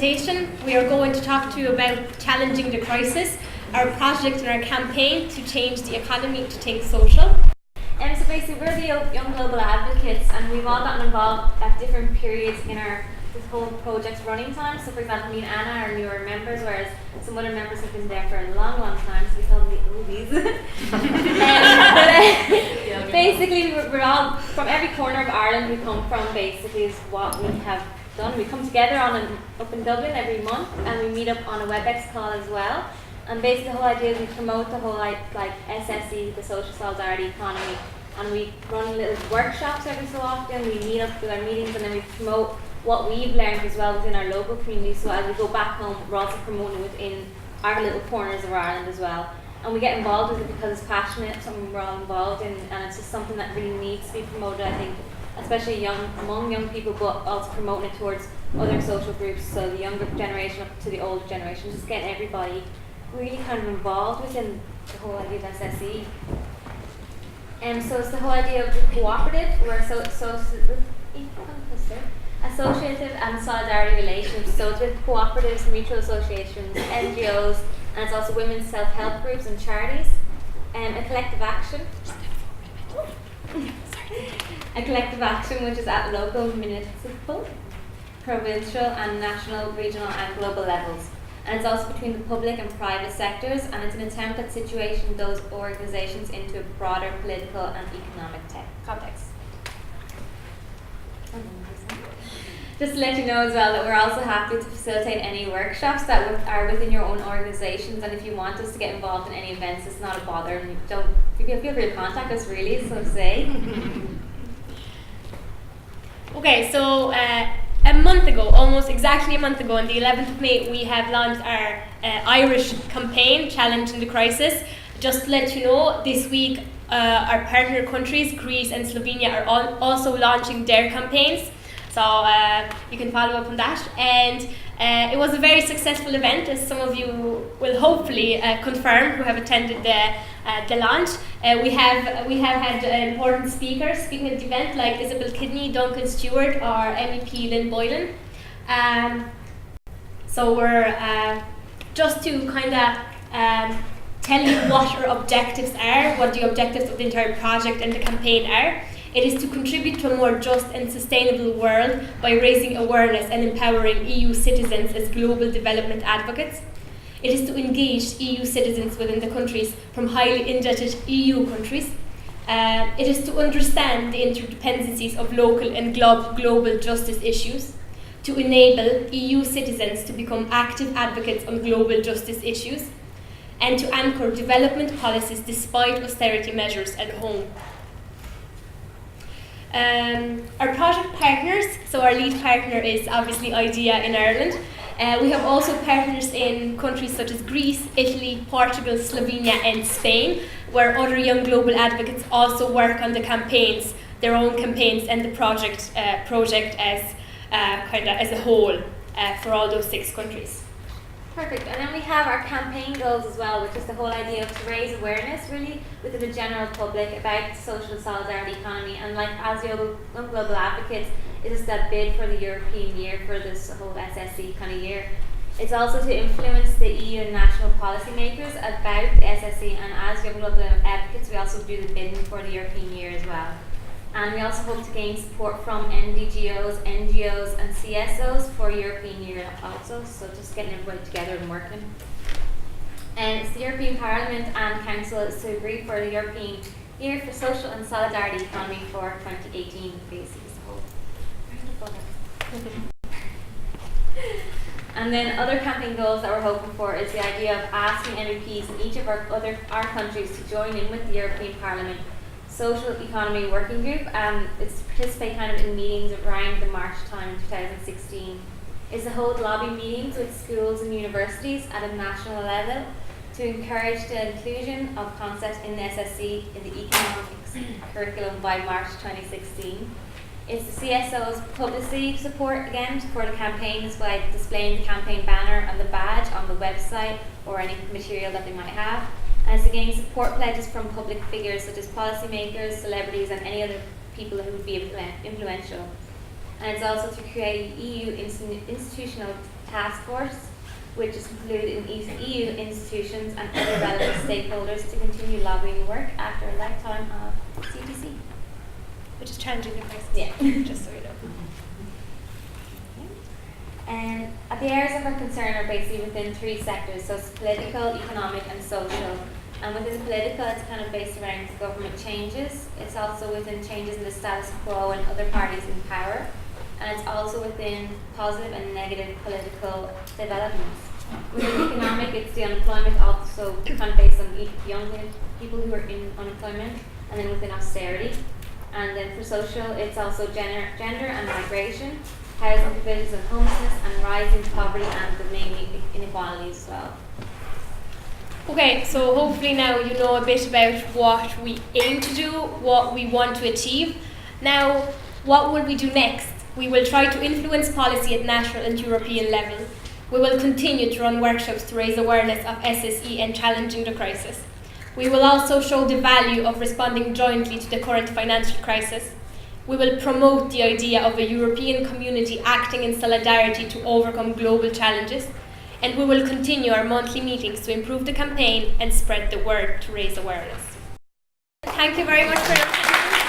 presentation. We are going to talk to you about Challenging the Crisis, our project and our campaign to change the economy to think social. So basically we're the Young Global Advocates, and we've all gotten involved at different periods in this whole project's running time. So for example, me and Anna are newer members, whereas some other members have been there for a long, long time, so we call them the oldies. Basically we're all, from every corner of Ireland we come from, basically is what we have done. We come together up in Dublin every month, and we meet up on a WebEx call as well. And basically the whole idea is we promote the whole like SSE, the social solidarity economy, and we run little workshops every so often. We meet up with our meetings, and then we promote what we've learned as well within our local community. So as we go back home, we're also promoting within our little corners of Ireland as well. And we get involved with it because it's passionate, something we're all involved in, and it's just something that really needs to be promoted, I think, especially among young people, but also promoting it towards other social groups, so the younger generation up to the older generation, just getting everybody really kind of involved within the whole idea of SSE. So it's the whole idea of the cooperative, where associative and solidarity relations. So it's with cooperatives, mutual associations, NGOs, and it's also women's self-help groups and charities. A collective action. A collective action which is at local, municipal, provincial and national, regional and global levels. And it's also between the public and private sectors, and it's an attempt at situating those organisations into a broader political and economic context. Just to let you know as well that we're also happy to facilitate any workshops that are within your own organisations, and if you want us to get involved in any events, it's not a bother, and feel free to contact us really, so to say. Okay, so a month ago, almost exactly a month ago, on the 11th of May, we have launched our Irish campaign, Challenging the Crisis. Just to let you know, this week our partner countries, Greece and Slovenia, are also launching their campaigns. So you can follow up on that. And it was a very successful event, as some of you will hopefully confirm who have attended the launch. We have had important speakers speaking at the event, like Isabel Kidney, Duncan Stewart, or MEP Lynn Boylan. So we're just to kind of tell you what our objectives are, what the objectives of the entire project and the campaign are. It is to contribute to a more just and sustainable world by raising awareness and empowering EU citizens as global development advocates. It is to engage EU citizens within the countries from highly indebted EU countries. It is to understand the interdependencies of local and global justice issues, to enable EU citizens to become active advocates on global justice issues, and to anchor development policies despite austerity measures at home. Our project partners, so our lead partner is obviously IDEA in Ireland. We have also partners in countries such as Greece, Italy, Portugal, Slovenia and Spain, where other young global advocates also work on the campaigns, their own campaigns, and the project as as a whole for all those 6 countries. Perfect. And then we have our campaign goals as well, which is the whole idea of to raise awareness really within the general public about social solidarity economy. And like as Young Global Advocates, it is that bid for the European year for this whole SSE kind of year. It's also to influence the EU and national policymakers about the SSE, and as Young Global Advocates we also do the bidding for the European year as well. And we also hope to gain support from NDGOs, NGOs and CSOs for European Year also, so just getting everybody together and working. And it's the European Parliament and Council is to agree for the European Year for Social and Solidarity Economy for 2018, basically. And then other campaign goals that we're hoping for is the idea of asking MEPs in each of our countries to join in with the European Parliament Social Economy Working Group. It's to participate kind of in meetings around the March time in 2016. It's to hold lobby meetings with schools and universities at a national level to encourage the inclusion of concepts in the SSE in the economics curriculum by March 2016. It's the CSO's publicity support again for the campaigns by displaying the campaign banner and the badge on the website or any material that they might have. And it's to gain support pledges from public figures such as policymakers, celebrities and any other people who would be influential. And it's also to create EU institutional task force, which is included in EU institutions and other relevant stakeholders to continue lobbying work after a lifetime of CTC. Which is challenging the crisis. Yeah. Just so you know. And the areas of our concern are basically within three sectors, so it's political, economic and social. And within political, it's kind of based around government changes. It's also within changes in the status quo and other parties in power. And it's also within positive and negative political developments. Within economic, it's the unemployment, also kind of based on young people who are in unemployment, and then within austerity. And then for social, it's also gender and migration, housing divisions and homelessness, and rising poverty and the main inequalities as well. Okay, so hopefully now you know a bit about what we aim to do, what we want to achieve. Now, what will we do next? We will try to influence policy at national and European level. We will continue to run workshops to raise awareness of SSE and challenging the crisis. We will also show the value of responding jointly to the current financial crisis. We will promote the idea of a European community acting in solidarity to overcome global challenges. And we will continue our monthly meetings to improve the campaign and spread the word to raise awareness. Thank you very much for your attention.